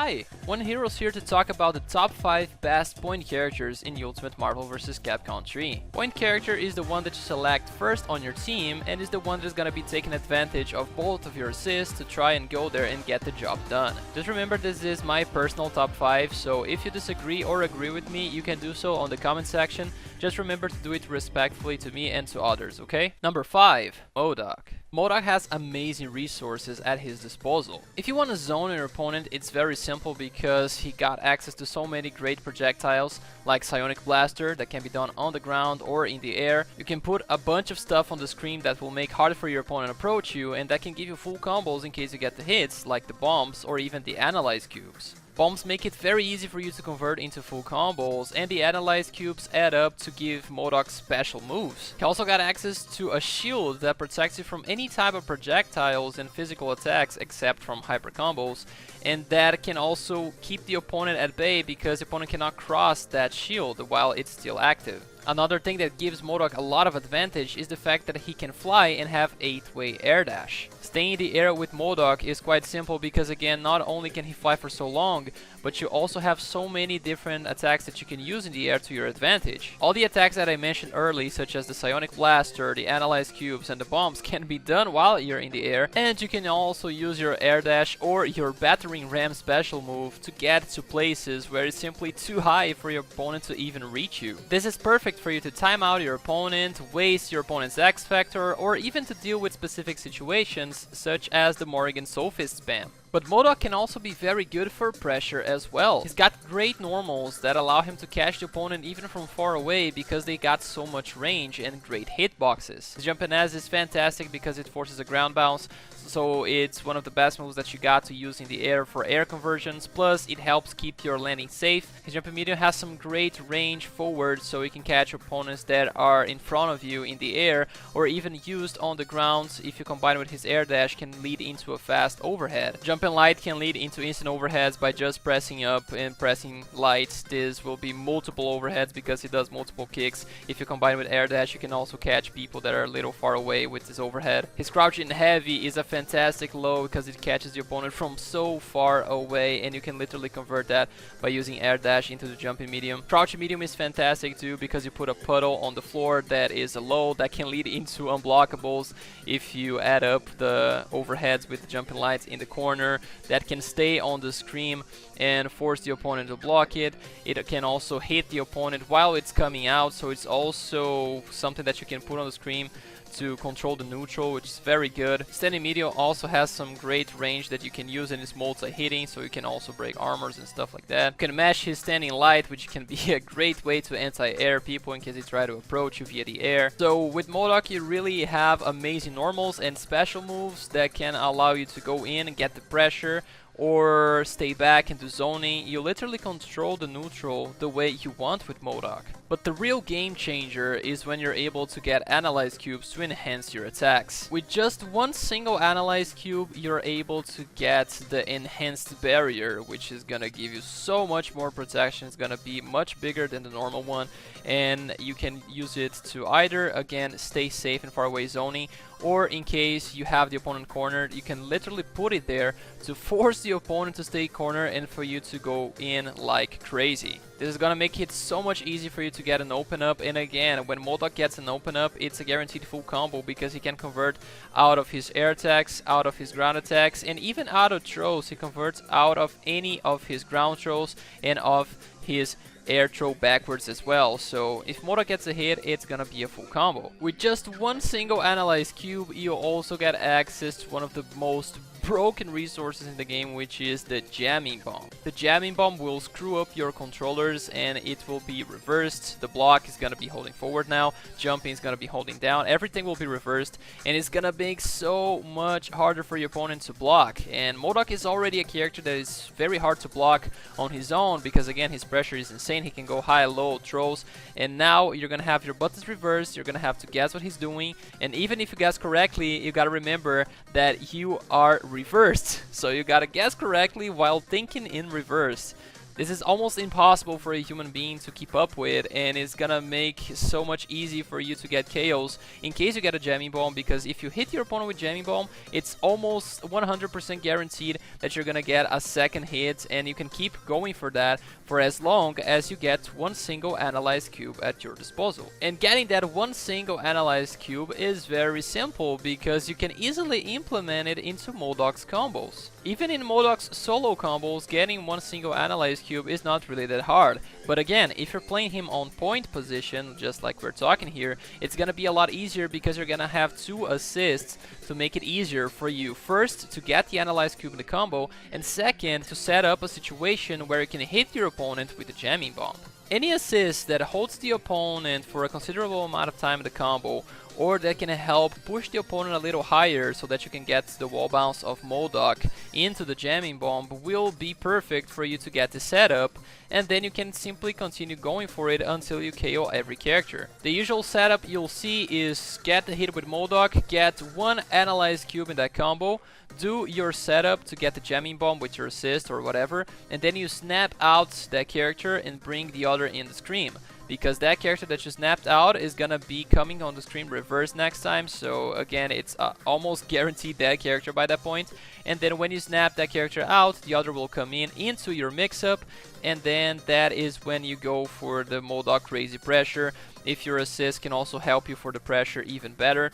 Hi! One Hero's here to talk about the top 5 best point characters in Ultimate Marvel vs. Capcom 3. Point character is the one that you select first on your team and is the one that is gonna be taking advantage of both of your assists to try and go there and get the job done. Just remember, this is my personal top 5, so if you disagree or agree with me, you can do so on the comment section. Just remember to do it respectfully to me and to others, okay? Number 5, MODOK. MODOK has amazing resources at his disposal. If you want to zone your opponent, it's very simple because he got access to so many great projectiles like Psionic Blaster that can be done on the ground or in the air. You can put a bunch of stuff on the screen that will make harder for your opponent to approach you, and that can give you full combos in case you get the hits like the bombs or even the analyze cubes. Bombs make it very easy for you to convert into full combos, and the analyze cubes add up to give MODOK special moves. He also got access to a shield that protects you from any type of projectiles and physical attacks except from hyper combos, and that can also keep the opponent at bay because the opponent cannot cross that shield while it's still active. Another thing that gives MODOK a lot of advantage is the fact that he can fly and have 8-way air dash. Staying in the air with MODOK is quite simple because, again, not only can he fly for so long, but you also have so many different attacks that you can use in the air to your advantage. All the attacks that I mentioned early, such as the Psionic Blaster, the Analyze Cubes, and the bombs, can be done while you're in the air, and you can also use your air dash or your battering ram special move to get to places where it's simply too high for your opponent to even reach you. This is perfect for you to time out your opponent, waste your opponent's X Factor, or even to deal with specific situations such as the Morrigan Soulfist spam. But MODOK can also be very good for pressure as well. He's got great normals that allow him to catch the opponent even from far away because they got so much range and great hitboxes. His jumping as is fantastic because it forces a ground bounce, so it's one of the best moves that you got to use in the air for air conversions, plus it helps keep your landing safe. His jumping medium has some great range forward, so you can catch opponents that are in front of you in the air, or even used on the ground. If you combine with his air dash, can lead into a fast overhead. Jumping light can lead into instant overheads by just pressing up and pressing light. This will be multiple overheads because he does multiple kicks. If you combine with air dash, you can also catch people that are a little far away with this overhead. His crouching heavy is a fantastic low because it catches the opponent from so far away, and you can literally convert that by using air dash into the jumping medium. Crouching medium is fantastic too because you put a puddle on the floor that is a low that can lead into unblockables if you add up the overheads with the jumping lights in the corner. That can stay on the screen and force the opponent to block it. It can also hit the opponent while it's coming out, so it's also something that you can put on the screen to control the neutral, which is very good. Standing medium also has some great range that you can use in its multi-hitting, so you can also break armors and stuff like that. You can mash his standing light, which can be a great way to anti-air people in case they try to approach you via the air. So with MODOK, you really have amazing normals and special moves that can allow you to go in and get the pressure, or stay back into zoning. You literally control the neutral the way you want with MODOK. But the real game changer is when you're able to get Analyze Cubes to enhance your attacks. With just one single Analyze Cube, you're able to get the Enhanced Barrier, which is gonna give you so much more protection. It's gonna be much bigger than the normal one, and you can use it to either, again, stay safe in far away zoning, or in case you have the opponent cornered, you can literally put it there to force the opponent to stay cornered and for you to go in like crazy. This is gonna make it so much easier for you to get an open up, and again, when MODOK gets an open up, it's a guaranteed full combo because he can convert out of his air attacks, out of his ground attacks, and even out of throws. He converts out of any of his ground throws and of his air throw backwards as well. So if MODOK gets a hit, it's gonna be a full combo. With just one single Analyze Cube, you also get access to one of the most broken resources in the game, which is the Jamming Bomb. The Jamming Bomb will screw up your controllers and it will be reversed. The block is gonna be holding forward now, jumping is gonna be holding down, everything will be reversed, and it's gonna make so much harder for your opponent to block. And MODOK is already a character that is very hard to block on his own because, again, his pressure is insane. He can go high, low, throws, and now you're gonna have your buttons reversed. You're gonna have to guess what he's doing, and even if you guess correctly, you gotta remember that you are reversed, so you gotta guess correctly while thinking in reverse. This is almost impossible for a human being to keep up with, and it's gonna make so much easy for you to get KOs in case you get a jamming bomb, because if you hit your opponent with jamming bomb, it's almost 100% guaranteed that you're gonna get a second hit, and you can keep going for that for as long as you get one single analyzed cube at your disposal. And getting that one single analyzed cube is very simple because you can easily implement it into MODOK's combos. Even in MODOK's solo combos, getting one single analyzed cube is not really that hard. But again, if you're playing him on point position, just like we're talking here, it's gonna be a lot easier because you're gonna have 2 assists to make it easier for you. First, to get the analyzed cube in the combo, and second, to set up a situation where you can hit your opponent with the jamming bomb. Any assist that holds the opponent for a considerable amount of time in the combo, or that can help push the opponent a little higher so that you can get the wall bounce of MODOK into the jamming bomb, will be perfect for you to get the setup, and then you can simply continue going for it until you KO every character. The usual setup you'll see is get the hit with MODOK, get one analyzed cube in that combo, do your setup to get the jamming bomb with your assist or whatever, and then you snap out that character and bring the other in the screen. Because that character that you snapped out is gonna be coming on the screen reverse next time, so again, it's almost guaranteed that character by that point. And then when you snap that character out, the other will come in into your mix-up, and then that is when you go for the MODOK crazy pressure. If your assist can also help you for the pressure even better,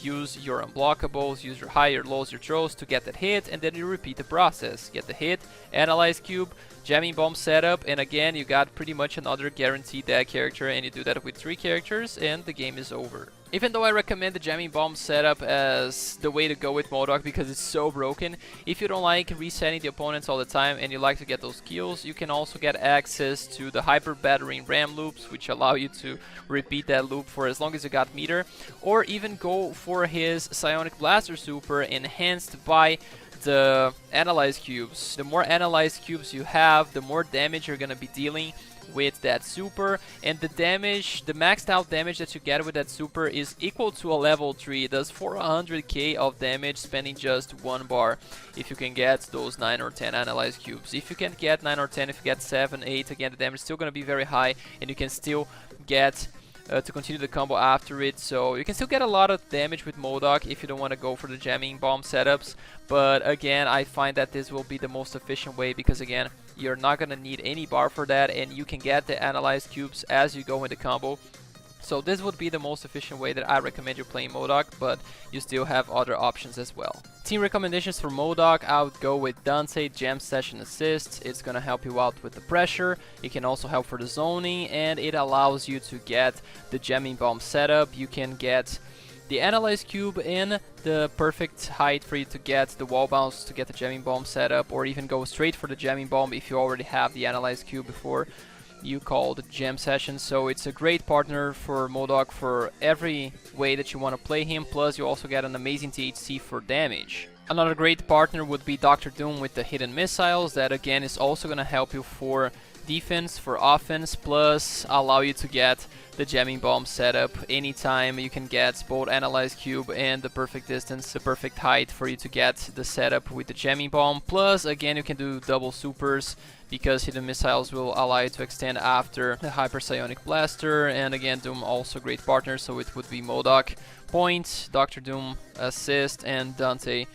use your unblockables, use your high, your lows, your throws to get that hit, and then you repeat the process. Get the hit, analyze cube, jamming bomb setup, and again you got pretty much another guaranteed dead character, and you do that with 3 characters and the game is over. Even though I recommend the jamming bomb setup as the way to go with MODOK because it's so broken, if you don't like resetting the opponents all the time and you like to get those kills, you can also get access to the hyper battering ram loops, which allow you to repeat that loop for as long as you got meter, or even go for his Psionic Blaster super enhanced by the analyzed cubes. The more analyzed cubes you have, the more damage you're gonna be dealing with that super, and the damage, the maxed out damage that you get with that super is equal to a level 3. It does 400k of damage spending just 1 bar if you can get those 9 or 10 analyzed cubes. If you can't get 9 or 10, if you get 7, 8, again the damage is still gonna be very high, and you can still get to continue the combo after it. So you can still get a lot of damage with MODOK if you don't want to go for the jamming bomb setups, but again I find that this will be the most efficient way because again you're not gonna need any bar for that, and you can get the analyzed cubes as you go in the combo. So this would be the most efficient way that I recommend you playing MODOK, but you still have other options as well. Team recommendations for MODOK, I would go with Dante Jam Session Assist. It's gonna help you out with the pressure, it can also help for the zoning, and it allows you to get the jamming bomb setup. You can get the analyze cube in the perfect height for you to get the wall bounce to get the jamming bomb setup, or even go straight for the jamming bomb if you already have the analyze cube before you call the jam session. So it's a great partner for MODOK for every way that you want to play him, plus you also get an amazing THC for damage. Another great partner would be Dr. Doom with the hidden missiles. That again is also going to help you for defense, for offense, plus allow you to get the jamming bomb setup anytime. You can get both analyze cube and the perfect distance, the perfect height for you to get the setup with the jamming bomb. Plus again you can do double supers because hidden missiles will allow you to extend after the hyper psionic blaster. And again, Doom also great partner, so it would be MODOK point, Dr. Doom assist, and Dante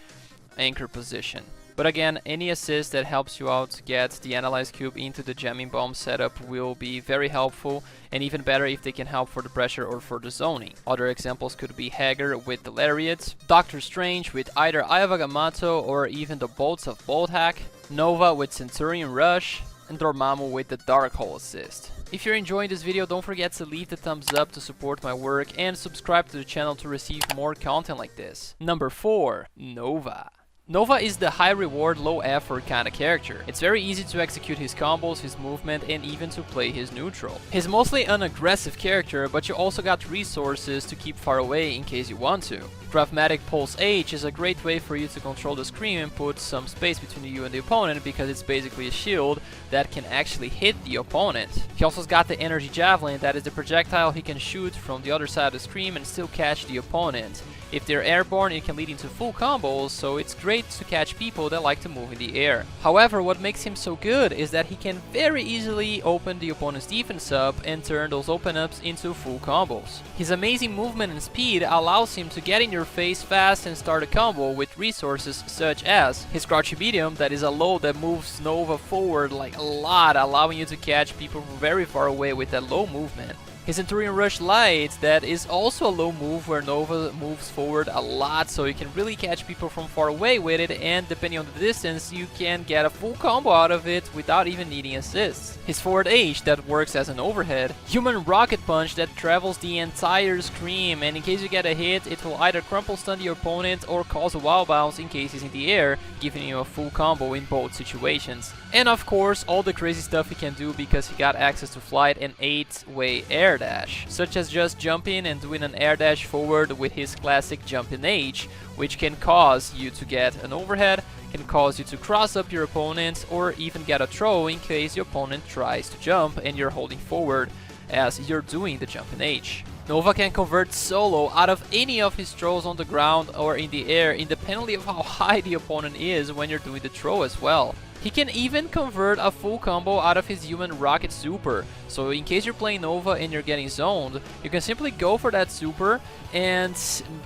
anchor position. But again, any assist that helps you out to get the analyze cube into the jamming bomb setup will be very helpful, and even better if they can help for the pressure or for the zoning. Other examples could be Hager with the Lariat, Doctor Strange with either Eye of Agamotto or even the Bolts of Bolthak, Nova with Centurion Rush, and Dormammu with the Dark Hole assist. If you're enjoying this video, don't forget to leave the thumbs up to support my work and subscribe to the channel to receive more content like this. Number 4. Nova. Nova is the high reward, low effort kind of character. It's very easy to execute his combos, his movement, and even to play his neutral. He's mostly an aggressive character, but you also got resources to keep far away in case you want to. Craftmatic Pulse H is a great way for you to control the screen and put some space between you and the opponent, because it's basically a shield that can actually hit the opponent. He also got the Energy Javelin, that is the projectile he can shoot from the other side of the screen and still catch the opponent. If they're airborne, it can lead into full combos, so it's great to catch people that like to move in the air. However, what makes him so good is that he can very easily open the opponent's defense up and turn those open ups into full combos. His amazing movement and speed allows him to get in your face fast and start a combo with resources such as his crouch medium, that is a low that moves Nova forward like a lot, allowing you to catch people from very far away with that low movement. His Centurion Rush Light, that is also a low move where Nova moves forward a lot, so you can really catch people from far away with it, and depending on the distance, you can get a full combo out of it without even needing assists. His Forward H, that works as an overhead. Human Rocket Punch, that travels the entire screen, and in case you get a hit, it will either crumple stun your opponent or cause a wild bounce in case he's in the air, giving you a full combo in both situations. And of course, all the crazy stuff he can do because he got access to flight and 8-way air dash, such as just jumping and doing an air dash forward with his classic Jumpin' H, which can cause you to get an overhead, can cause you to cross up your opponent, or even get a throw in case your opponent tries to jump and you're holding forward as you're doing the Jumpin' H. Nova can convert solo out of any of his throws on the ground or in the air, independently of how high the opponent is when you're doing the throw as well. He can even convert a full combo out of his Human Rocket Super, so in case you're playing Nova and you're getting zoned, you can simply go for that super, and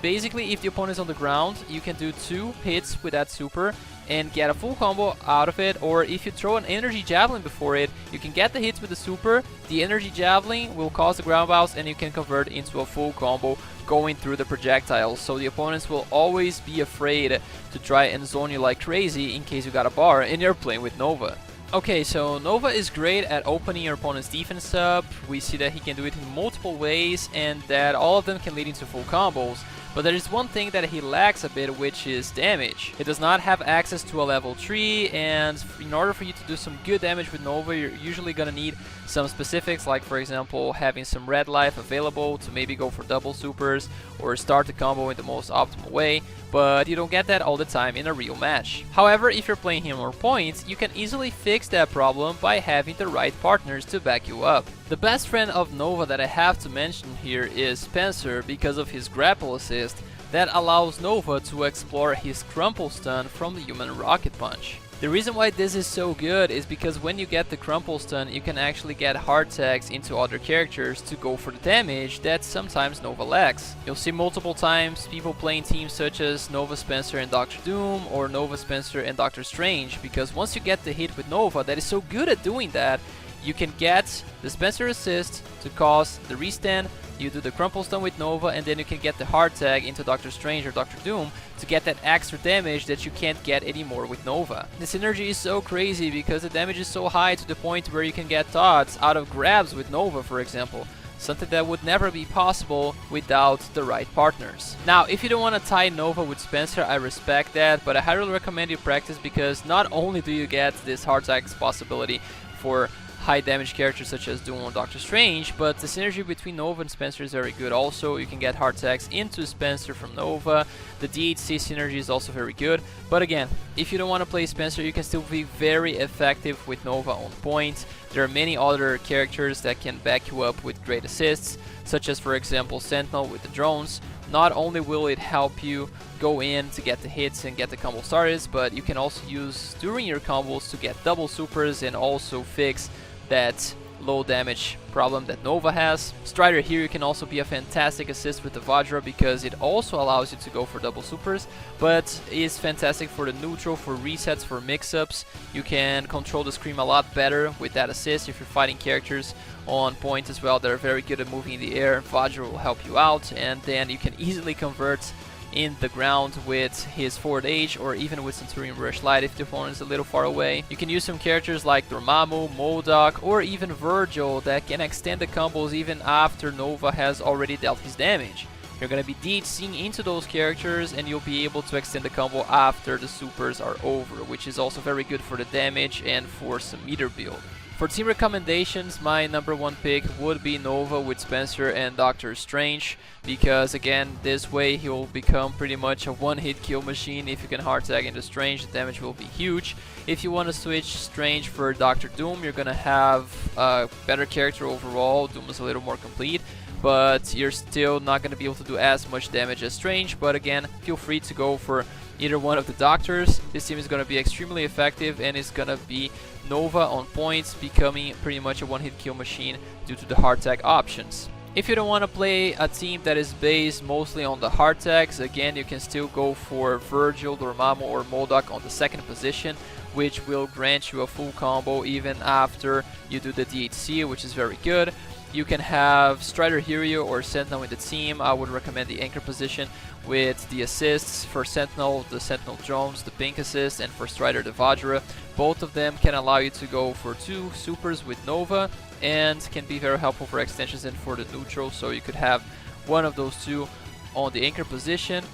basically if the opponent is on the ground, you can do 2 hits with that super and get a full combo out of it, or if you throw an Energy Javelin before it, you can get the hits with the super, the Energy Javelin will cause the ground bounce, and you can convert into a full combo going through the projectiles, so the opponents will always be afraid to try and zone you like crazy in case you got a bar and you're playing with Nova. Okay, so Nova is great at opening your opponent's defense up. We see that he can do it in multiple ways and that all of them can lead into full combos. But there is one thing that he lacks a bit, which is damage. He does not have access to a level 3, and in order for you to do some good damage with Nova, you're usually gonna need some specifics, like for example having some red life available to maybe go for double supers or start the combo in the most optimal way, but you don't get that all the time in a real match. However, if you're playing him on points, you can easily fix that problem by having the right partners to back you up. The best friend of Nova that I have to mention here is Spencer, because of his grapple assist that allows Nova to explore his crumple stun from the Human Rocket Punch. The reason why this is so good is because when you get the crumple stun, you can actually get hard tags into other characters to go for the damage that sometimes Nova lacks. You'll see multiple times people playing teams such as Nova Spencer and Dr. Doom, or Nova Spencer and Doctor Strange, because once you get the hit with Nova that is so good at doing that, you can get the Spencer assist to cause the restand, you do the crumple stun with Nova, and then you can get the hard tag into Doctor Strange or Doctor Doom to get that extra damage that you can't get anymore with Nova. The synergy is so crazy because the damage is so high to the point where you can get dodges out of grabs with Nova, for example. Something that would never be possible without the right partners. Now, if you don't want to tie Nova with Spencer, I respect that, but I highly recommend you practice, because not only do you get this hard tags possibility for high damage characters such as Doom or Doctor Strange, but the synergy between Nova and Spencer is very good also. You can get hard tags into Spencer from Nova. The DHC synergy is also very good, but again, if you don't want to play Spencer, you can still be very effective with Nova on point. There are many other characters that can back you up with great assists, such as for example Sentinel with the drones. Not only will it help you go in to get the hits and get the combo started, but you can also use during your combos to get double supers and also fix that low damage problem that Nova has. Strider here, you can also be a fantastic assist with the Vajra, because it also allows you to go for double supers, but is fantastic for the neutral, for resets, for mix-ups. You can control the scream a lot better with that assist if you're fighting characters on point as well that are very good at moving in the air. Vajra will help you out, and then you can easily convert in the ground with his Forward H, or even with Centurion Rush Light if the opponent is a little far away. You can use some characters like Dormammu, MODOK, or even Virgil that can extend the combos even after Nova has already dealt his damage. You're going to be DHCing into those characters and you'll be able to extend the combo after the supers are over, which is also very good for the damage and for some meter build. For team recommendations, my number one pick would be Nova with Spencer and Doctor Strange, because again, this way he will become pretty much a one-hit kill machine. If you can hard tag into Strange, the damage will be huge. If you want to switch Strange for Doctor Doom, you're gonna have a better character overall. Doom is a little more complete, but you're still not going to be able to do as much damage as Strange. But again, feel free to go for either one of the Doctors. This team is going to be extremely effective, and it's going to be Nova on points, becoming pretty much a one-hit kill machine due to the hard tag options. If you don't want to play a team that is based mostly on the hard tags, again, you can still go for Virgil, Dormammu, or Modok on the second position, which will grant you a full combo even after you do the DHC, which is very good. You can have Strider Hero or Sentinel in the team. I would recommend the anchor position with the assists. For Sentinel, the Sentinel drones, the pink assist, and for Strider, the Vajra. Both of them can allow you to go for 2 supers with Nova, and can be very helpful for extensions and for the neutral, so you could have one of those 2 on the anchor position.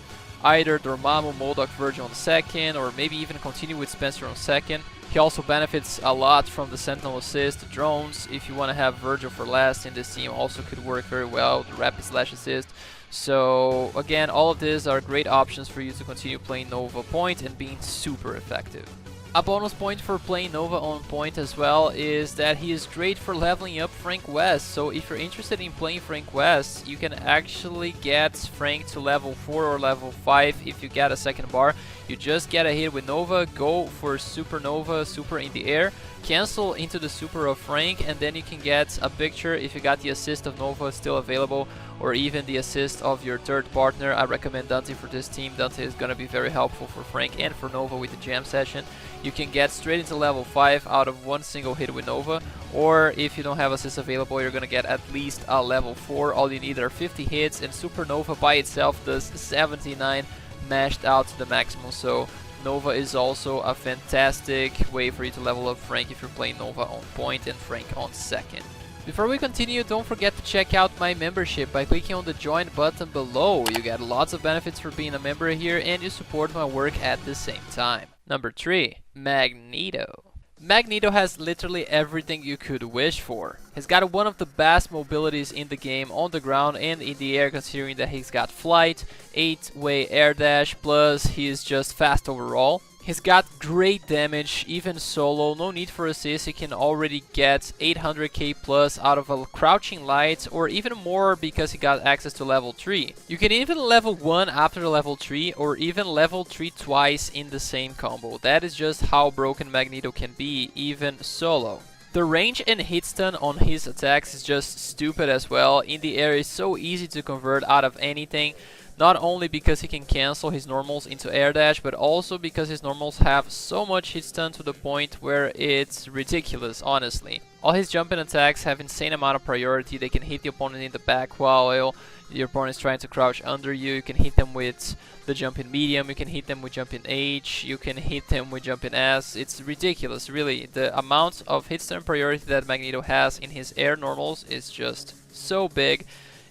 Either Dormammu, Modok, Virgil on the second, or maybe even continue with Spencer on second. He also benefits a lot from the Sentinel assist, the drones. If you want to have Virgil for last in this team, also could work very well, the rapid slash assist. So again, all of these are great options for you to continue playing Nova point and being super effective. A bonus point for playing Nova on point as well is that he is great for leveling up Frank West. So if you're interested in playing Frank West, you can actually get Frank to level 4 or level 5 if you get a second bar. You just get a hit with Nova, go for Supernova, super in the air, cancel into the super of Frank, and then you can get a picture if you got the assist of Nova still available, or even the assist of your third partner. I recommend Dante for this team. Dante is going to be very helpful for Frank and for Nova with the jam session. You can get straight into level 5 out of one single hit with Nova, or if you don't have assists available, you're going to get at least a level 4. All you need are 50 hits, and Supernova by itself does 79 mashed out to the maximum. So Nova is also a fantastic way for you to level up Frank if you're playing Nova on point and Frank on second. Before we continue, don't forget to check out my membership by clicking on the join button below. You get lots of benefits for being a member here, and you support my work at the same time. Number 3, Magneto. Magneto has literally everything you could wish for. He's got one of the best mobilities in the game on the ground and in the air, considering that he's got flight, 8-way air dash, plus he's just fast overall. He's got great damage, even solo, no need for assist. He can already get 800k plus out of a crouching light, or even more because he got access to level 3. You can even level 1 after level 3, or even level 3 twice in the same combo. That is just how broken Magneto can be, even solo. The range and hit stun on his attacks is just stupid as well. In the air, it's so easy to convert out of anything. Not only because he can cancel his normals into air dash, but also because his normals have so much hit stun to the point where it's ridiculous, honestly. All his jumping attacks have insane amount of priority. They can hit the opponent in the back while your opponent is trying to crouch under you. You can hit them with the jump in medium, you can hit them with jump in H, you can hit them with jump in S. It's ridiculous, really. The amount of hit stun priority that Magneto has in his air normals is just so big.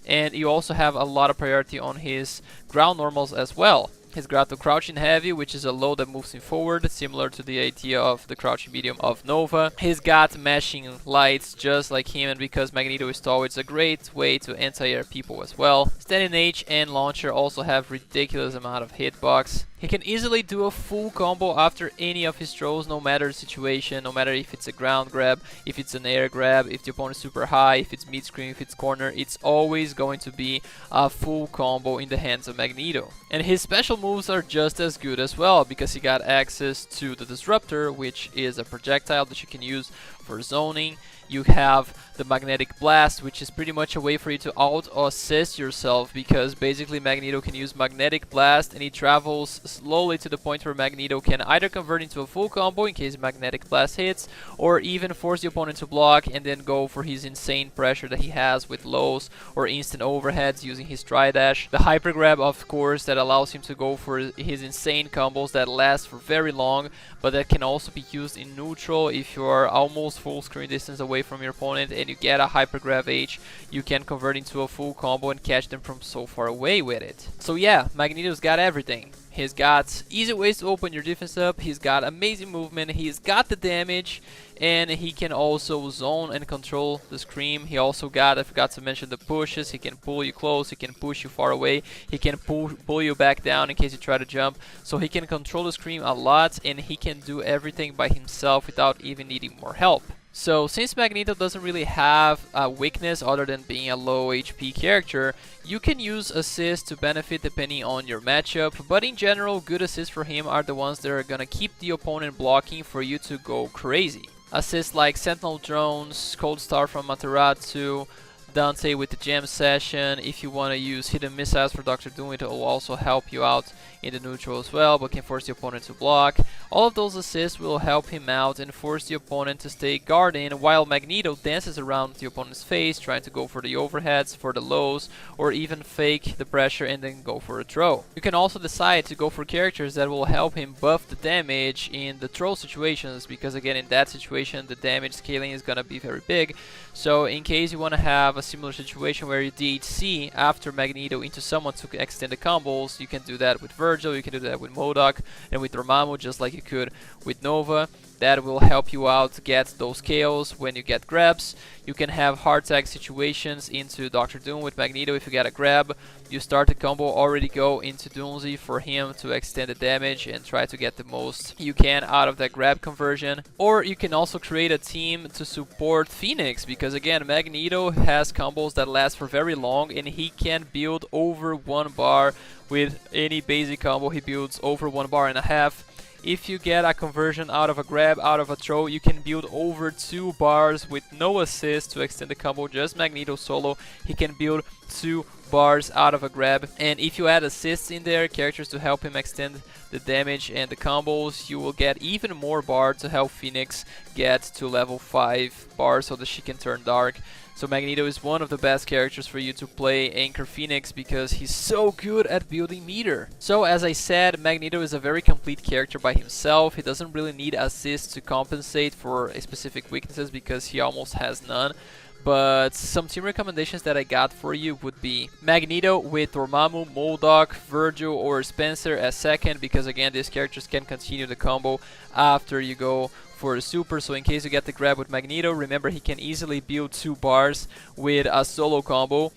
And you also have a lot of priority on his ground normals as well. He's got the crouching heavy, which is a low that moves him forward, similar to the idea of the crouching medium of Nova. He's got mashing lights just like him, and because Magneto is tall, it's a great way to anti-air people as well. Standing H and Launcher also have ridiculous amount of hitbox. He can easily do a full combo after any of his throws, no matter the situation, no matter if it's a ground grab, if it's an air grab, if the opponent is super high, if it's mid-screen, if it's corner, it's always going to be a full combo in the hands of Magneto. And his special moves are just as good as well, because he got access to the Disruptor, which is a projectile that you can use for zoning. You have the Magnetic Blast, which is pretty much a way for you to auto-assist yourself, because basically Magneto can use Magnetic Blast and he travels slowly to the point where Magneto can either convert into a full combo in case Magnetic Blast hits, or even force the opponent to block and then go for his insane pressure that he has with lows or instant overheads using his Tri-Dash. The Hyper Grab, of course, that allows him to go for his insane combos that last for very long, but that can also be used in neutral. If you are almost full screen distance away from your opponent and you get a Hyper Grab H, you can convert into a full combo and catch them from so far away with it. So yeah, Magneto's got everything. He's got easy ways to open your defense up, he's got amazing movement, he's got the damage, and he can also zone and control the Scream. He also got, I forgot to mention, the pushes. He can pull you close, he can push you far away, he can pull you back down in case you try to jump. So he can control the Scream a lot, and he can do everything by himself without even needing more help. So since Magneto doesn't really have a weakness other than being a low HP character, you can use assists to benefit depending on your matchup, but in general, good assists for him are the ones that are gonna keep the opponent blocking for you to go crazy. Assists like Sentinel Drones, Cold Star from Matarazzo, Dante with the Jam Session. If you want to use hidden missiles for Dr. Doom, it will also help you out in the neutral as well, but can force the opponent to block. All of those assists will help him out and force the opponent to stay guarding, while Magneto dances around the opponent's face, trying to go for the overheads, for the lows, or even fake the pressure and then go for a throw. You can also decide to go for characters that will help him buff the damage in the throw situations, because again, in that situation, the damage scaling is gonna be very big. So in case you want to have a similar situation where you DHC after Magneto into someone to extend the combos, you can do that with Virgil, you can do that with MODOK, and with Dormammu, just like you could with Nova. That will help you out to get those KOs when you get grabs. You can have hard tag situations into Dr. Doom with Magneto. If you get a grab, you start the combo, already go into Doomsday for him to extend the damage and try to get the most you can out of that grab conversion. Or you can also create a team to support Phoenix, because again, Magneto has combos that last for very long and he can build over 1 bar with any basic combo. He builds over 1.5 bars. If you get a conversion out of a grab, out of a throw, you can build over 2 bars with no assist to extend the combo. Just Magneto solo, he can build 2 bars out of a grab. And if you add assists in there, characters to help him extend the damage and the combos, you will get even more bar to help Phoenix get to level 5 bar so that she can turn dark. So Magneto is one of the best characters for you to play Anchor Phoenix because he's so good at building meter. So as I said, Magneto is a very complete character by himself. He doesn't really need assists to compensate for specific weaknesses because he almost has none. But some team recommendations that I got for you would be Magneto with Dormammu, MODOK, Virgil, or Spencer as second, because again, these characters can continue the combo after you go for the super. So in case you get the grab with Magneto, remember he can easily build 2 bars with a solo combo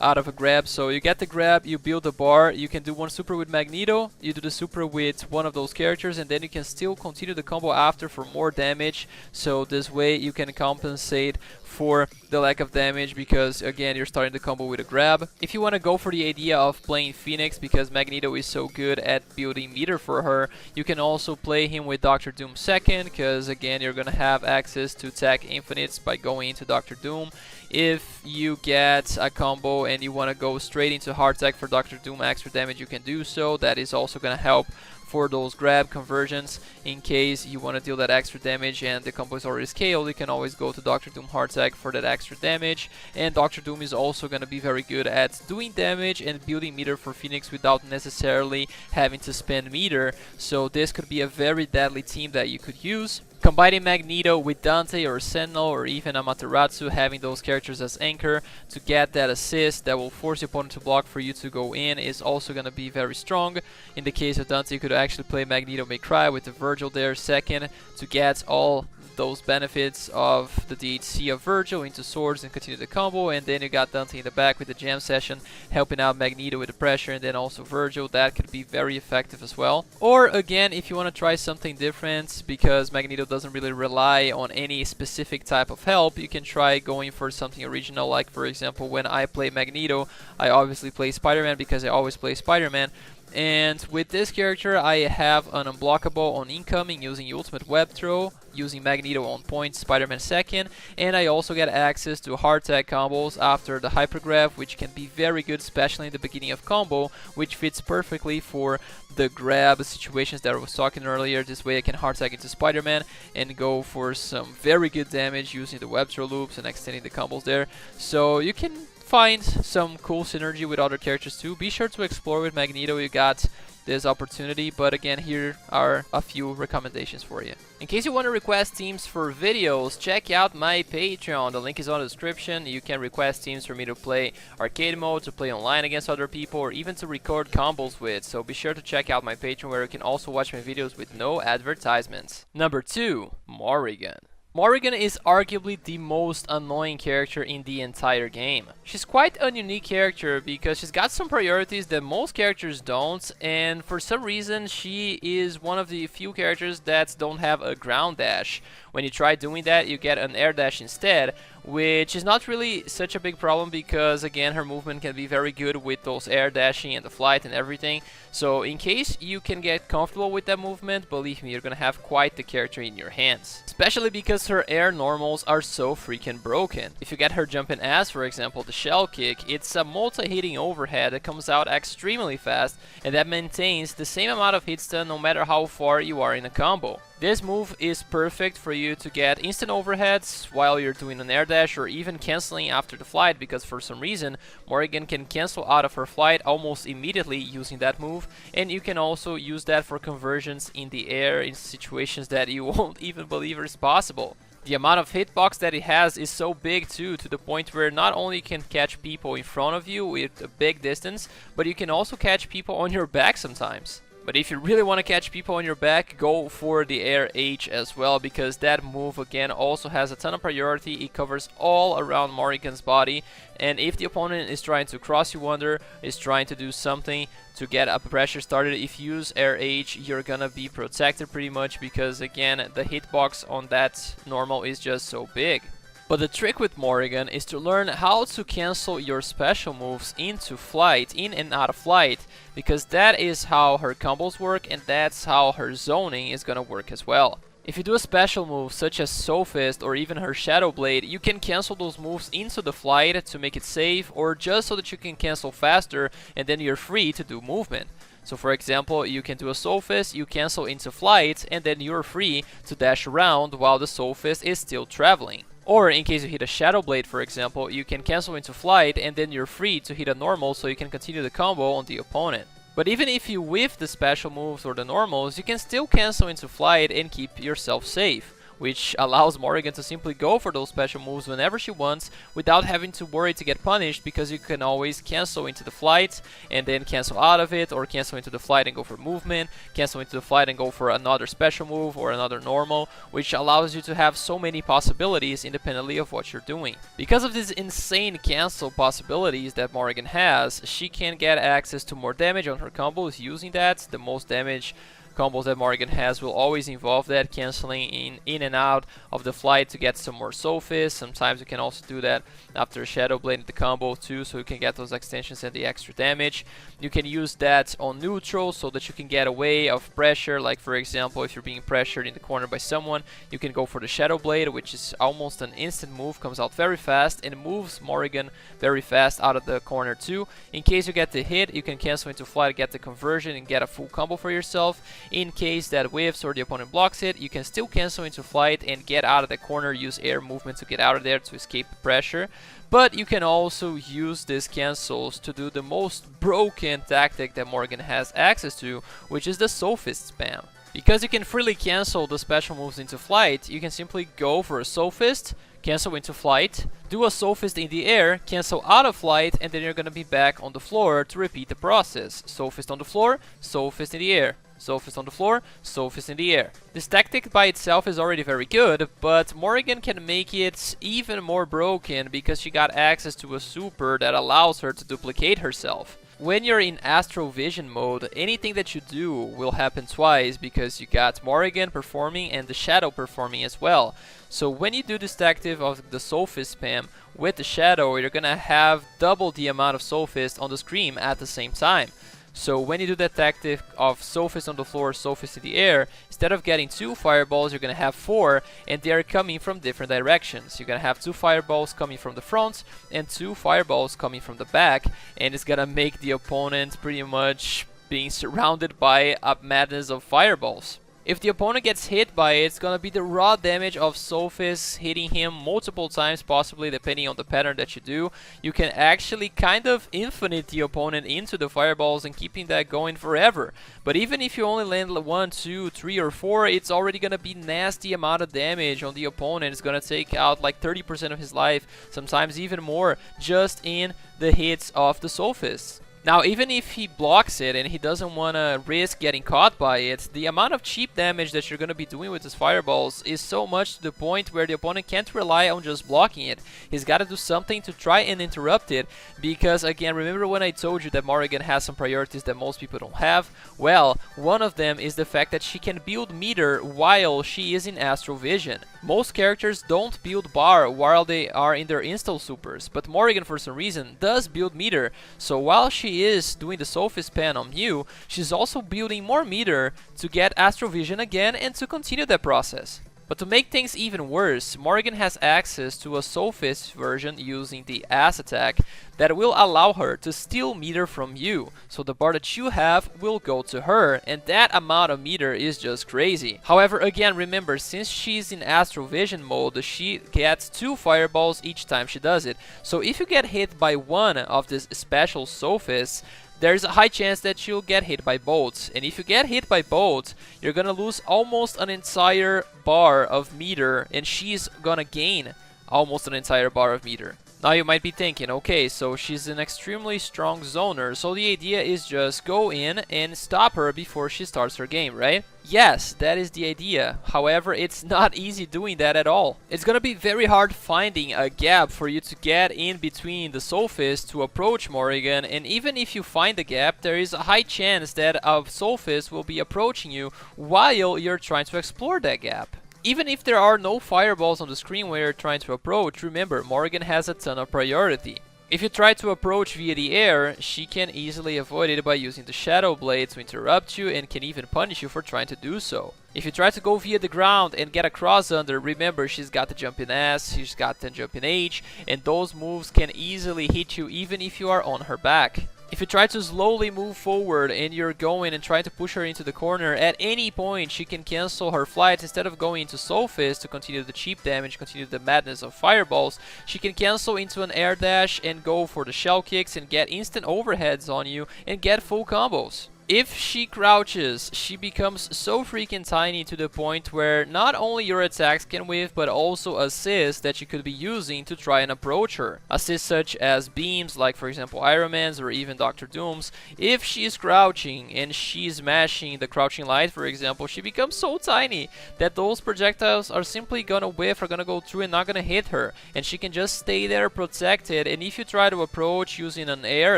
out of a grab. So you get the grab, you build a bar, you can do 1 super with Magneto, you do the super with one of those characters, and then you can still continue the combo after for more damage. So this way you can compensate for the lack of damage, because again, you're starting the combo with a grab. If you want to go for the idea of playing Phoenix because Magneto is so good at building meter for her, you can also play him with Dr. Doom second, because again, you're gonna have access to attack infinites by going into Dr. Doom. If you get a combo and you want to go straight into hard tech for Dr. Doom extra damage, you can do so. That is also gonna help for those grab conversions. In case you want to deal that extra damage and the combo is already scaled, you can always go to Dr. Doom hard tag for that extra damage. And Dr. Doom is also going to be very good at doing damage and building meter for Phoenix without necessarily having to spend meter. So this could be a very deadly team that you could use. Combining Magneto with Dante or Sentinel or even Amaterasu, having those characters as anchor to get that assist that will force the opponent to block for you to go in is also going to be very strong. In the case of Dante, you could actually play Magneto May Cry with the Virgil there second to get all those benefits of the DHC of Virgil into swords and continue the combo, and then you got Dante in the back with the Jam Session helping out Magneto with the pressure, and then also Virgil. That could be very effective as well. Or again, if you want to try something different because Magneto doesn't really rely on any specific type of help, you can try going for something original. Like for example, when I play Magneto, I obviously play Spider-Man because I always play Spider-Man. And with this character, I have an unblockable on incoming using Ultimate Web Throw, using Magneto on point, Spider-Man second, and I also get access to hard tag combos after the Hypergrav, which can be very good, especially in the beginning of combo, which fits perfectly for the grab situations that I was talking earlier. This way I can hard tag into Spider-Man and go for some very good damage using the Web Throw loops and extending the combos there. So you can find some cool synergy with other characters too. Be sure to explore with Magneto, you got this opportunity, but again, here are a few recommendations for you. In case you want to request teams for videos, check out my Patreon. The link is on the description. You can request teams for me to play arcade mode, to play online against other people, or even to record combos with. So be sure to check out my Patreon, where you can also watch my videos with no advertisements. Number 2, Morrigan. Morrigan is arguably the most annoying character in the entire game. She's quite a unique character because she's got some priorities that most characters don't, and for some reason she is one of the few characters that don't have a ground dash. When you try doing that, you get an air dash instead, which is not really such a big problem because again her movement can be very good with those air dashing and the flight and everything. So in case you can get comfortable with that movement, believe me, you're gonna have quite the character in your hands. Especially because her air normals are so freaking broken. If you get her jumping as, for example, the shell kick, it's a multi-hitting overhead that comes out extremely fast and that maintains the same amount of hit stun no matter how far you are in a combo. This move is perfect for you to get instant overheads while you're doing an air dash or even canceling after the flight, because for some reason Morrigan can cancel out of her flight almost immediately using that move, and you can also use that for conversions in the air in situations that you won't even believe is possible. The amount of hitbox that it has is so big too, to the point where not only you can catch people in front of you with a big distance, but you can also catch people on your back sometimes. But if you really want to catch people on your back, go for the air H as well, because that move again also has a ton of priority. It covers all around Morrigan's body, and if the opponent is trying to cross you under, is trying to do something to get a pressure started, if you use air H, you're gonna be protected pretty much, because again the hitbox on that normal is just so big. But the trick with Morrigan is to learn how to cancel your special moves into flight, in and out of flight, because that is how her combos work and that's how her zoning is gonna work as well. If you do a special move such as Soul Fist or even her Shadow Blade, you can cancel those moves into the flight to make it safe, or just so that you can cancel faster and then you're free to do movement. So for example, you can do a Soul Fist, you cancel into flight, and then you're free to dash around while the Soul Fist is still traveling. Or in case you hit a Shadow Blade, for example, you can cancel into flight and then you're free to hit a normal so you can continue the combo on the opponent. But even if you whiff the special moves or the normals, you can still cancel into flight and keep yourself safe, which allows Morrigan to simply go for those special moves whenever she wants without having to worry to get punished, because you can always cancel into the flight and then cancel out of it, or cancel into the flight and go for movement, cancel into the flight and go for another special move or another normal, which allows you to have so many possibilities independently of what you're doing. Because of these insane cancel possibilities that Morrigan has, she can get access to more damage on her combos using that. The most damage combos that Morrigan has will always involve that, canceling in and out of the flight to get some more Soul Fist. Sometimes you can also do that after a Shadow Blade in the combo too, so you can get those extensions and the extra damage. You can use that on neutral so that you can get away of pressure, like for example if you're being pressured in the corner by someone, you can go for the Shadow Blade, which is almost an instant move, comes out very fast and moves Morrigan very fast out of the corner too. In case you get the hit, you can cancel into flight, get the conversion and get a full combo for yourself. In case that whiffs or the opponent blocks it, you can still cancel into flight and get out of the corner, use air movement to get out of there to escape the pressure. But you can also use these cancels to do the most broken tactic that Morrigan has access to, which is the Soul Fist spam. Because you can freely cancel the special moves into flight, you can simply go for a Soul Fist, cancel into flight, do a Soul Fist in the air, cancel out of flight, and then you're gonna be back on the floor to repeat the process. Soul Fist on the floor, Soul Fist in the air. Soul Fist on the floor, Soul Fist in the air. This tactic by itself is already very good, but Morrigan can make it even more broken because she got access to a super that allows her to duplicate herself. When you're in Astral Vision mode, anything that you do will happen twice because you got Morrigan performing and the Shadow performing as well. So when you do this tactic of the Soul Fist spam with the Shadow, you're gonna have double the amount of Soul Fist on the screen at the same time. So when you do that tactic of Soul Fist on the floor, Soul Fist in the air, instead of getting 2 fireballs, you're going to have 4, and they are coming from different directions. You're going to have 2 fireballs coming from the front and 2 fireballs coming from the back, and it's going to make the opponent pretty much being surrounded by a madness of fireballs. If the opponent gets hit by it, it's gonna be the raw damage of Soul Fist hitting him multiple times, possibly depending on the pattern that you do. You can actually kind of infinite the opponent into the fireballs and keeping that going forever. But even if you only land 1, 2, 3, or 4, it's already gonna be nasty amount of damage on the opponent. It's gonna take out like 30% of his life, sometimes even more, just in the hits of the Soul Fist. Now, even if he blocks it and he doesn't want to risk getting caught by it, the amount of cheap damage that you're going to be doing with his fireballs is so much to the point where the opponent can't rely on just blocking it. He's got to do something to try and interrupt it, because again, remember when I told you that Morrigan has some priorities that most people don't have? Well, one of them is the fact that she can build meter while she is in Astral Vision. Most characters don't build bar while they are in their install supers, but Morrigan for some reason does build meter, so while she is doing the Sophist Pen on you, she's also building more meter to get Astral Vision again and to continue that process. But to make things even worse, Morrigan has access to a Sophist version using the Ass attack that will allow her to steal meter from you. So the bar that you have will go to her, and that amount of meter is just crazy. However, again, remember, since she's in Astral Vision mode, she gets 2 fireballs each time she does it. So if you get hit by one of these special Sophists, there's a high chance that you'll get hit by both. And if you get hit by both, you're gonna lose almost an entire bar of meter, and she's gonna gain almost an entire bar of meter. Now you might be thinking, okay, so she's an extremely strong zoner, so the idea is just go in and stop her before she starts her game, right? Yes, that is the idea. However, it's not easy doing that at all. It's gonna be very hard finding a gap for you to get in between the Sophist to approach Morrigan, and even if you find the gap, there is a high chance that a Sophist will be approaching you while you're trying to explore that gap. Even if there are no fireballs on the screen where you're trying to approach, remember, Morrigan has a ton of priority. If you try to approach via the air, she can easily avoid it by using the Shadow Blade to interrupt you and can even punish you for trying to do so. If you try to go via the ground and get a cross under, remember, she's got the jump in S, she's got the jump in H, and those moves can easily hit you even if you are on her back. If you try to slowly move forward and you're going and trying to push her into the corner, at any point she can cancel her flight. Instead of going into Sophist to continue the cheap damage, continue the madness of fireballs, she can cancel into an air dash and go for the shell kicks and get instant overheads on you and get full combos. If she crouches, she becomes so freaking tiny to the point where not only your attacks can whiff, but also assists that you could be using to try and approach her. Assists such as beams, like for example Iron Man's or even Dr. Doom's. If she's crouching and she's mashing the crouching light, for example, she becomes so tiny that those projectiles are simply gonna whiff, are gonna go through and not gonna hit her. And she can just stay there protected, and if you try to approach using an air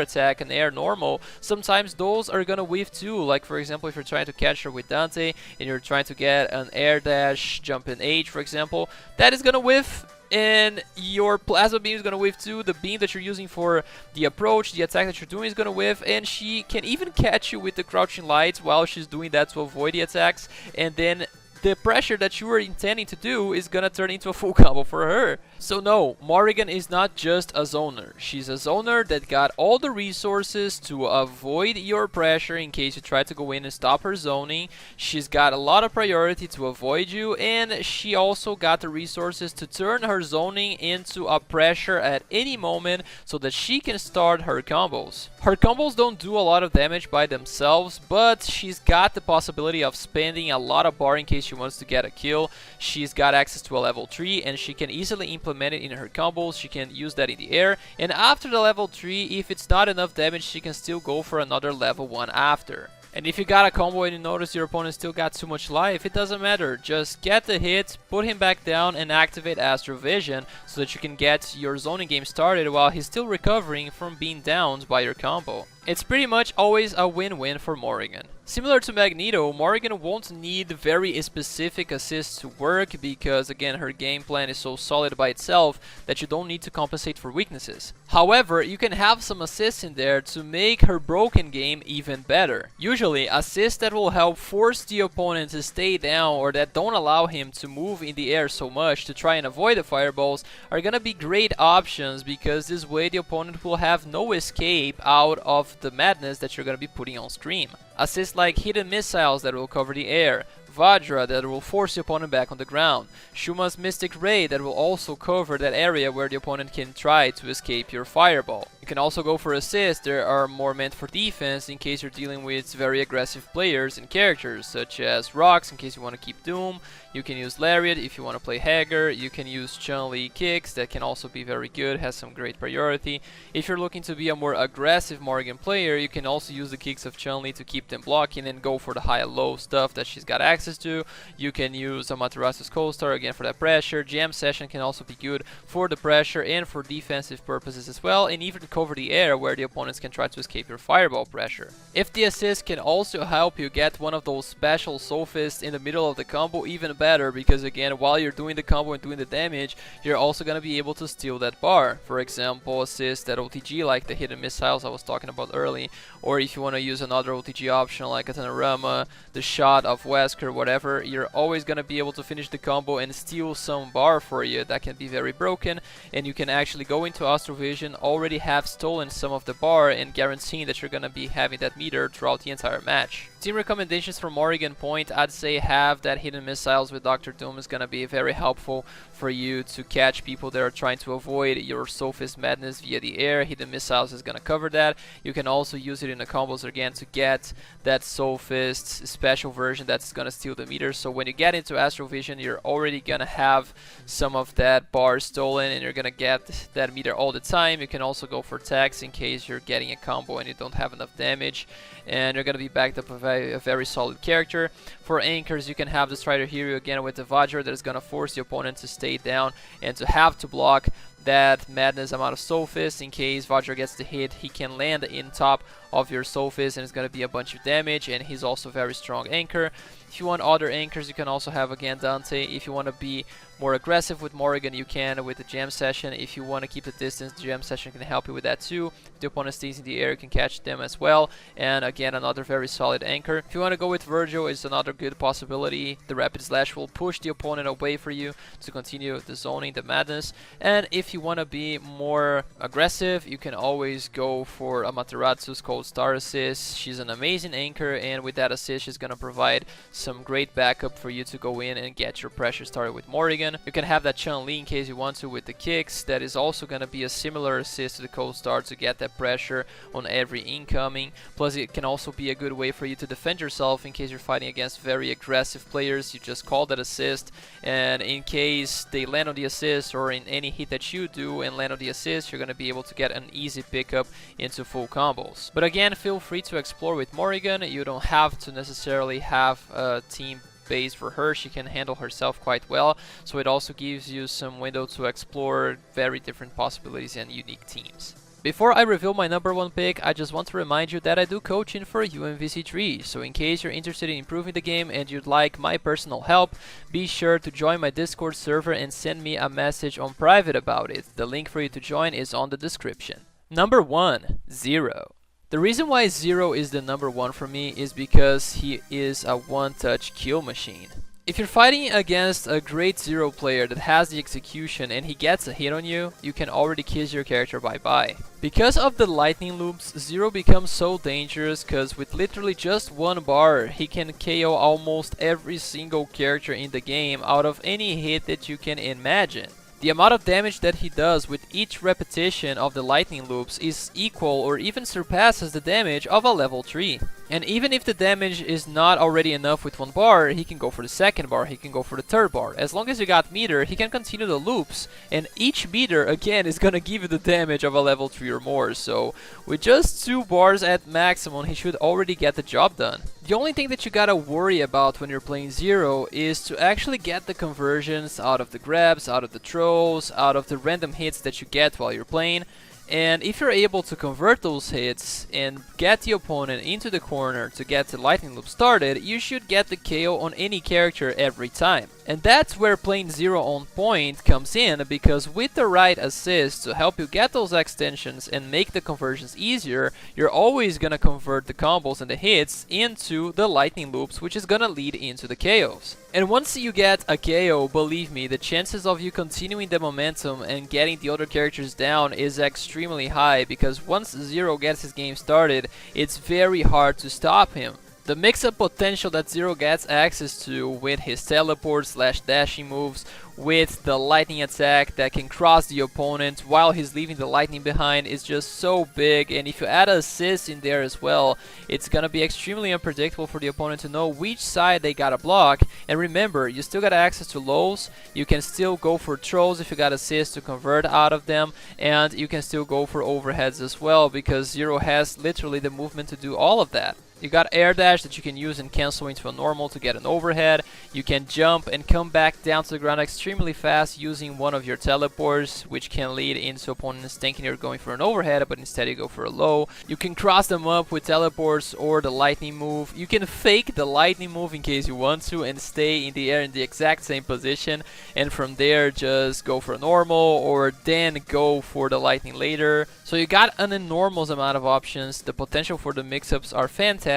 attack, an air normal, sometimes those are gonna whiff too. Like for example, if you're trying to catch her with Dante and you're trying to get an air dash jump in H, for example, that is gonna whiff, and your plasma beam is gonna whiff too. The beam that you're using for the approach, the attack that you're doing, is gonna whiff, and she can even catch you with the crouching lights while she's doing that to avoid the attacks, and then the pressure that you were intending to do is gonna turn into a full combo for her. So no, Morrigan is not just a zoner. She's a zoner that got all the resources to avoid your pressure in case you try to go in and stop her zoning. She's got a lot of priority to avoid you, and she also got the resources to turn her zoning into a pressure at any moment so that she can start her combos. Her combos don't do a lot of damage by themselves, but she's got the possibility of spending a lot of bar in case she wants to get a kill. She's got access to a level 3, and she can easily implement it in her combos. She can use that in the air, and after the level 3, if it's not enough damage, she can still go for another level 1 after. And if you got a combo and you notice your opponent still got too much life, it doesn't matter. Just get the hit, put him back down, and activate Astral Vision so that you can get your zoning game started while he's still recovering from being downed by your combo. It's pretty much always a win-win for Morrigan. Similar to Magneto, Morrigan won't need very specific assists to work because, again, her game plan is so solid by itself that you don't need to compensate for weaknesses. However, you can have some assists in there to make her broken game even better. Usually, assists that will help force the opponent to stay down or that don't allow him to move in the air so much to try and avoid the fireballs are gonna be great options, because this way the opponent will have no escape out of the madness that you're gonna be putting on screen. Assists like hidden missiles that will cover the air, Vajra that will force the opponent back on the ground, Shuma's Mystic Ray that will also cover that area where the opponent can try to escape your fireball. You can also go for assists that are more meant for defense in case you're dealing with very aggressive players and characters, such as Rocks in case you want to keep Doom. You can use Lariat if you want to play Hagar. You can use Chun-Li kicks that can also be very good, has some great priority. If you're looking to be a more aggressive Morrigan player, you can also use the kicks of Chun-Li to keep them blocking and go for the high-low stuff that she's got access to. You can use Amaterasu's Co-Star again for that pressure. Jam Session can also be good for the pressure and for defensive purposes as well, and even cover the air where the opponents can try to escape your fireball pressure. If the assist can also help you get one of those special soul fists in the middle of the combo, even better, because again, while you're doing the combo and doing the damage, you're also going to be able to steal that bar. For example, assist that OTG like the hidden missiles I was talking about early, or if you want to use another OTG option like a Tanorama, the shot of Wesker, whatever, you're always going to be able to finish the combo and steal some bar for you. That can be very broken, and you can actually go into Astral Vision, already have stolen some of the bar and guaranteeing that you're going to be having that meter throughout the entire match. Team recommendations for Morrigan Point, I'd say have that hidden missiles with Dr. Doom is going to be very helpful for you to catch people that are trying to avoid your Soulfist Madness via the air. Hidden missiles is going to cover that. You can also use it in the combos again to get that Soulfist special version that's going to steal the meter. So when you get into Astral Vision, you're already going to have some of that bar stolen and you're going to get that meter all the time. You can also go for tags in case you're getting a combo and you don't have enough damage, and you're going to be backed up with a very solid character. For anchors, you can have the Strider Hero again with the Vajra that is going to force the opponent to stay down and to have to block that madness amount of Soul Fist. In case Vajra gets the hit, he can land in top of your Soul Fist and it's going to be a bunch of damage, and he's also very strong anchor. If you want other anchors, you can also have again Dante. If you want to be more aggressive with Morrigan, you can with the Jam Session. If you want to keep the distance, the Jam Session can help you with that too. If the opponent stays in the air, you can catch them as well, and again another very solid anchor. If you want to go with Virgil, it's another good possibility. The Rapid Slash will push the opponent away for you to continue the zoning, the madness. And if you want to be more aggressive, you can always go for Amaterasu's Cold Star assist. She's an amazing anchor, and with that assist she's going to provide some great backup for you to go in and get your pressure started with Morrigan. You can have that Chun-Li in case you want to with the kicks. That is also going to be a similar assist to the Cold Star to get that pressure on every incoming. Plus it can also be a good way for you to defend yourself in case you're fighting against very aggressive players. You just call that assist, and in case they land on the assist or in any hit that you do and land on the assist, you're going to be able to get an easy pickup into full combos. But again, feel free to explore with Morrigan. You don't have to necessarily have a team base for her. She can handle herself quite well, so it also gives you some window to explore very different possibilities and unique teams. Before I reveal my number one pick, I just want to remind you that I do coaching for UMVC3, so in case you're interested in improving the game and you'd like my personal help, be sure to join my Discord server and send me a message on private about it. The link for you to join is on the description. Number 1, Zero. The reason why Zero is the number 1 for me is because he is a one-touch kill machine. If you're fighting against a great Zero player that has the execution and he gets a hit on you, you can already kiss your character bye-bye. Because of the lightning loops, Zero becomes so dangerous because with literally just one bar, he can KO almost every single character in the game out of any hit that you can imagine. The amount of damage that he does with each repetition of the lightning loops is equal or even surpasses the damage of a level 3. And even if the damage is not already enough with one bar, he can go for the second bar, he can go for the third bar. As long as you got meter, he can continue the loops, and each meter again is gonna give you the damage of a level 3 or more. So with just 2 bars at maximum, he should already get the job done. The only thing that you gotta worry about when you're playing Zero is to actually get the conversions out of the grabs, out of the throws, out of the random hits that you get while you're playing. And if you're able to convert those hits and get the opponent into the corner to get the lightning loop started, you should get the KO on any character every time. And that's where playing Zero on point comes in, because with the right assist to help you get those extensions and make the conversions easier, you're always gonna convert the combos and the hits into the lightning loops, which is gonna lead into the KOs. And once you get a KO, believe me, the chances of you continuing the momentum and getting the other characters down is extremely high, because once Zero gets his game started, it's very hard to stop him. The mix-up potential that Zero gets access to with his teleport / dashing moves, with the lightning attack that can cross the opponent while he's leaving the lightning behind is just so big, and if you add assist in there as well, it's gonna be extremely unpredictable for the opponent to know which side they gotta block. And remember, you still got access to lows, you can still go for throws if you got assist to convert out of them, and you can still go for overheads as well because Zero has literally the movement to do all of that. You got air dash that you can use and cancel into a normal to get an overhead. You can jump and come back down to the ground extremely fast using one of your teleports, which can lead into opponents thinking you're going for an overhead, but instead you go for a low. You can cross them up with teleports or the lightning move. You can fake the lightning move in case you want to and stay in the air in the exact same position, and from there just go for a normal or then go for the lightning later. So you got an enormous amount of options. The potential for the mix-ups are fantastic,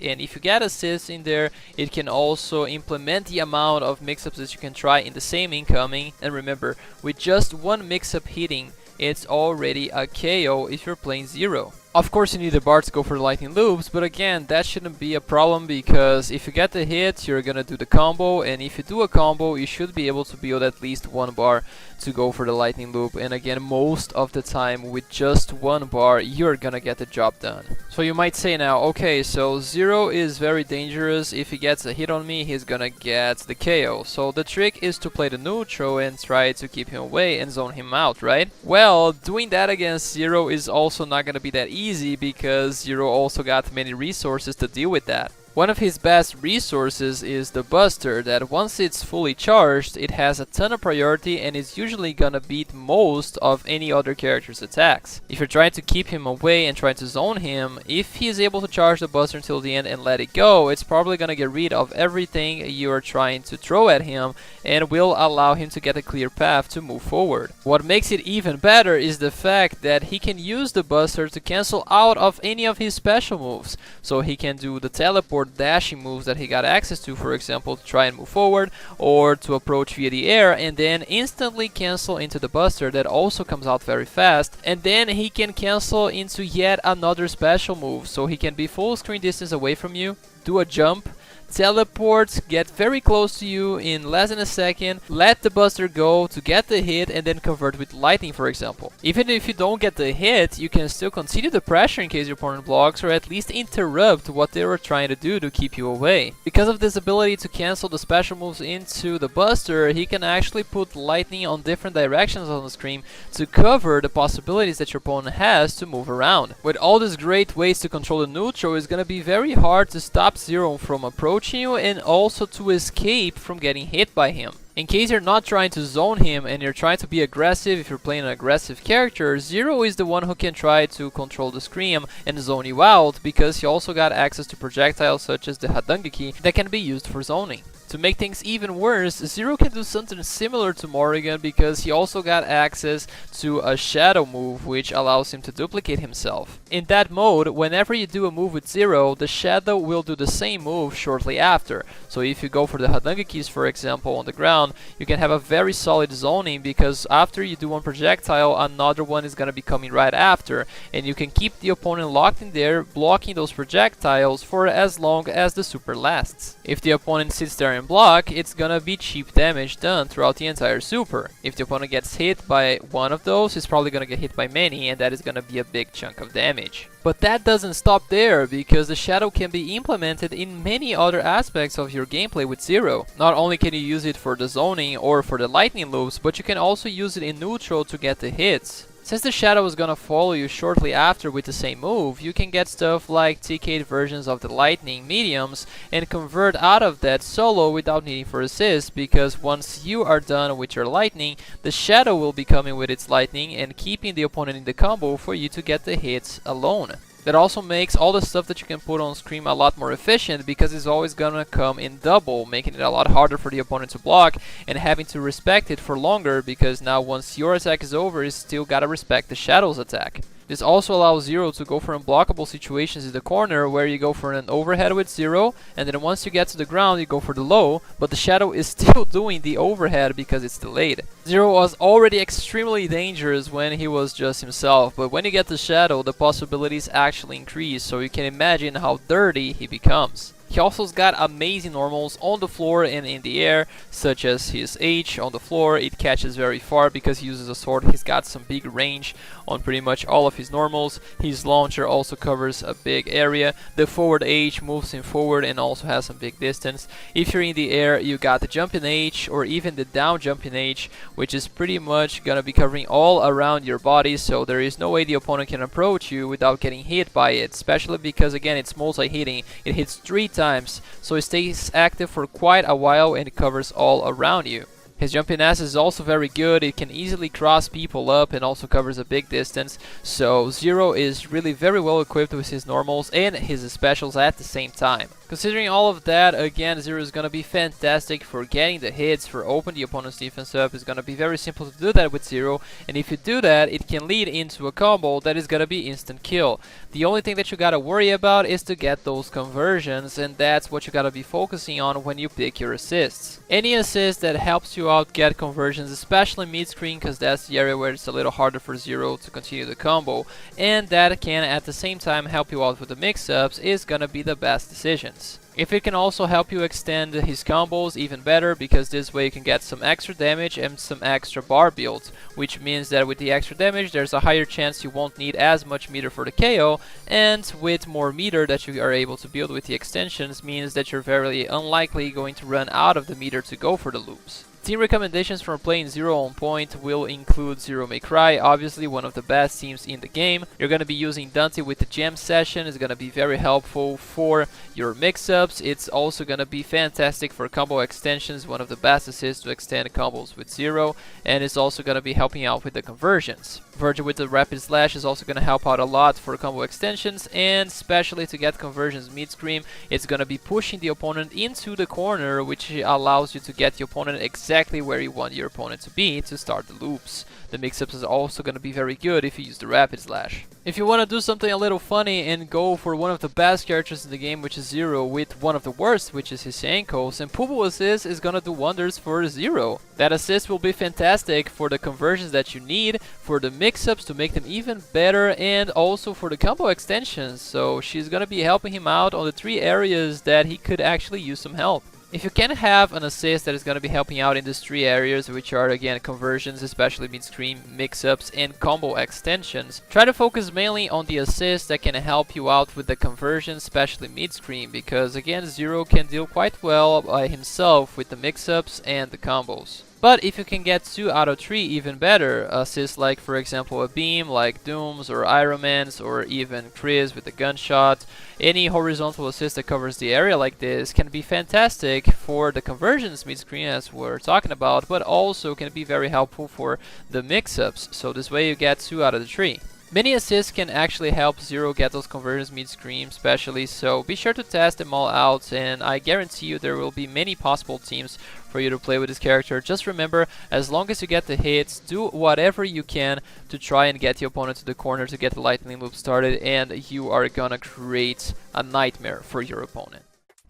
and if you get assists in there, it can also implement the amount of mix-ups that you can try in the same incoming. And remember, with just one mix-up hitting, it's already a KO if you're playing Zero. Of course you need a bar to go for the lightning loops, but again, that shouldn't be a problem because if you get the hit, you're gonna do the combo, and if you do a combo, you should be able to build at least one bar to go for the lightning loop. And again, most of the time with just one bar, you're gonna get the job done. So you might say now, okay, so Zero is very dangerous. If he gets a hit on me, he's gonna get the KO. So the trick is to play the neutral and try to keep him away and zone him out, right? Well, doing that against Zero is also not gonna be that easy because Zero also got many resources to deal with that. One of his best resources is the Buster, that once it's fully charged, it has a ton of priority and is usually gonna beat most of any other character's attacks. If you're trying to keep him away and trying to zone him, if he is able to charge the Buster until the end and let it go, it's probably gonna get rid of everything you are trying to throw at him and will allow him to get a clear path to move forward. What makes it even better is the fact that he can use the Buster to cancel out of any of his special moves. So he can do the teleport dashing moves that he got access to, for example, to try and move forward or to approach via the air, and then instantly cancel into the Buster that also comes out very fast, and then he can cancel into yet another special move, so he can be full screen distance away from you, do a jump, teleport, get very close to you in less than a second, let the Buster go to get the hit, and then convert with lightning, for example. Even if you don't get the hit, you can still continue the pressure in case your opponent blocks, or at least interrupt what they were trying to do to keep you away. Because of this ability to cancel the special moves into the Buster, he can actually put lightning on different directions on the screen to cover the possibilities that your opponent has to move around. With all these great ways to control the neutral, it's gonna be very hard to stop Zero from approaching you and also to escape from getting hit by him. In case you're not trying to zone him and you're trying to be aggressive, if you're playing an aggressive character, Zero is the one who can try to control the scream and zone you out because he also got access to projectiles such as the Hadangeki that can be used for zoning. To make things even worse, Zero can do something similar to Morrigan because he also got access to a shadow move which allows him to duplicate himself. In that mode, whenever you do a move with Zero, the shadow will do the same move shortly after. So if you go for the Hadangekis, for example, on the ground, you can have a very solid zoning because after you do one projectile, another one is going to be coming right after, and you can keep the opponent locked in there, blocking those projectiles for as long as the super lasts. If the opponent sits there and block, it's gonna be cheap damage done throughout the entire super. If the opponent gets hit by one of those, he's probably gonna get hit by many, and that is gonna be a big chunk of damage. But that doesn't stop there, because the shadow can be implemented in many other aspects of your gameplay with Zero. Not only can you use it for the zoning or for the lightning loops, but you can also use it in neutral to get the hits. Since the shadow is gonna follow you shortly after with the same move, you can get stuff like TK'd versions of the lightning mediums and convert out of that solo without needing for assist, because once you are done with your lightning, the shadow will be coming with its lightning and keeping the opponent in the combo for you to get the hits alone. That also makes all the stuff that you can put on screen a lot more efficient, because it's always gonna come in double, making it a lot harder for the opponent to block and having to respect it for longer, because now once your attack is over, you still gotta respect the shadow's attack. This also allows Zero to go for unblockable situations in the corner where you go for an overhead with Zero, and then once you get to the ground you go for the low, but the Shadow is still doing the overhead because it's delayed. Zero was already extremely dangerous when he was just himself, but when you get the Shadow, the possibilities actually increase, so you can imagine how dirty he becomes. He also's got amazing normals on the floor and in the air, such as his H on the floor. It catches very far because he uses a sword. He's got some big range on pretty much all of his normals. His launcher also covers a big area. The forward H moves him forward and also has some big distance. If you're in the air, you got the jumping H or even the down jumping H, which is pretty much gonna be covering all around your body, so there is no way the opponent can approach you without getting hit by it, especially because again it's multi-hitting. It hits 3 times, so it stays active for quite a while and it covers all around you. His jumping S is also very good. It can easily cross people up and also covers a big distance, so Zero is really very well equipped with his normals and his specials at the same time. Considering all of that, again, Zero is going to be fantastic for getting the hits, for opening the opponent's defense up. It's going to be very simple to do that with Zero, and if you do that, it can lead into a combo that is going to be instant kill. The only thing that you got to worry about is to get those conversions, and that's what you got to be focusing on when you pick your assists. Any assist that helps you out get conversions, especially mid-screen, because that's the area where it's a little harder for Zero to continue the combo, and that can at the same time help you out with the mix-ups, is going to be the best decisions. If it can also help you extend his combos, even better, because this way you can get some extra damage and some extra bar builds, which means that with the extra damage there's a higher chance you won't need as much meter for the KO, and with more meter that you are able to build with the extensions means that you're very unlikely going to run out of the meter to go for the loops. Team recommendations for playing Zero on point will include Zero May Cry, obviously one of the best teams in the game. You're going to be using Dante with the Gem Session. It's going to be very helpful for your mix-ups. It's also going to be fantastic for combo extensions, one of the best assists to extend combos with Zero, and it's also going to be helping out with the conversions. Virgil with the Rapid Slash is also going to help out a lot for combo extensions, and especially to get conversions mid-screen, it's going to be pushing the opponent into the corner, which allows you to get the opponent exactly where you want your opponent to be to start the loops. The mix-ups is also going to be very good if you use the Rapid Slash. If you want to do something a little funny and go for one of the best characters in the game, which is Zero, with one of the worst, which is his ankles, and Pubu Assist is going to do wonders for Zero. That assist will be fantastic for the conversions that you need, for the mix-ups to make them even better, and also for the combo extensions, so she's going to be helping him out on the 3 areas that he could actually use some help. If you can have an assist that is going to be helping out in these 3 areas, which are again conversions, especially mid-screen, mix-ups, and combo extensions, try to focus mainly on the assists that can help you out with the conversions, especially mid-screen, because again Zero can deal quite well by himself with the mix-ups and the combos. But if you can get 2 out of 3, even better. Assists like, for example, a beam, like Doom's or Iron Man's, or even Chris with the gunshot. Any horizontal assist that covers the area like this can be fantastic for the conversions mid-screen, as we're talking about, but also can be very helpful for the mix-ups. So this way you get 2 out of the 3. Many assists can actually help Zero get those conversions mid-screen especially, so be sure to test them all out, and I guarantee you there will be many possible teams for you to play with this character. Just remember, as long as you get the hits, do whatever you can to try and get the opponent to the corner to get the lightning loop started, and you are gonna create a nightmare for your opponent.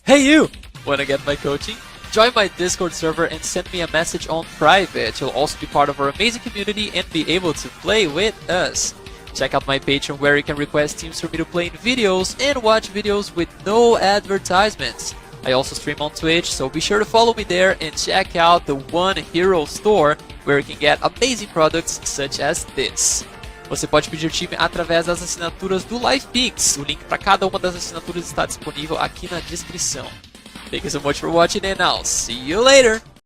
Hey you! Wanna get my coaching? Join my Discord server and send me a message on private. You'll also be part of our amazing community and be able to play with us. Check out my Patreon where you can request teams for me to play in videos and watch videos with no advertisements. I also stream on Twitch, so be sure to follow me there and check out the One Hero Store where you can get amazing products such as this. Você pode pedir time através das assinaturas do LivePix. O link para cada uma das assinaturas está disponível aqui na descrição. Thank you so much for watching and I'll see you later!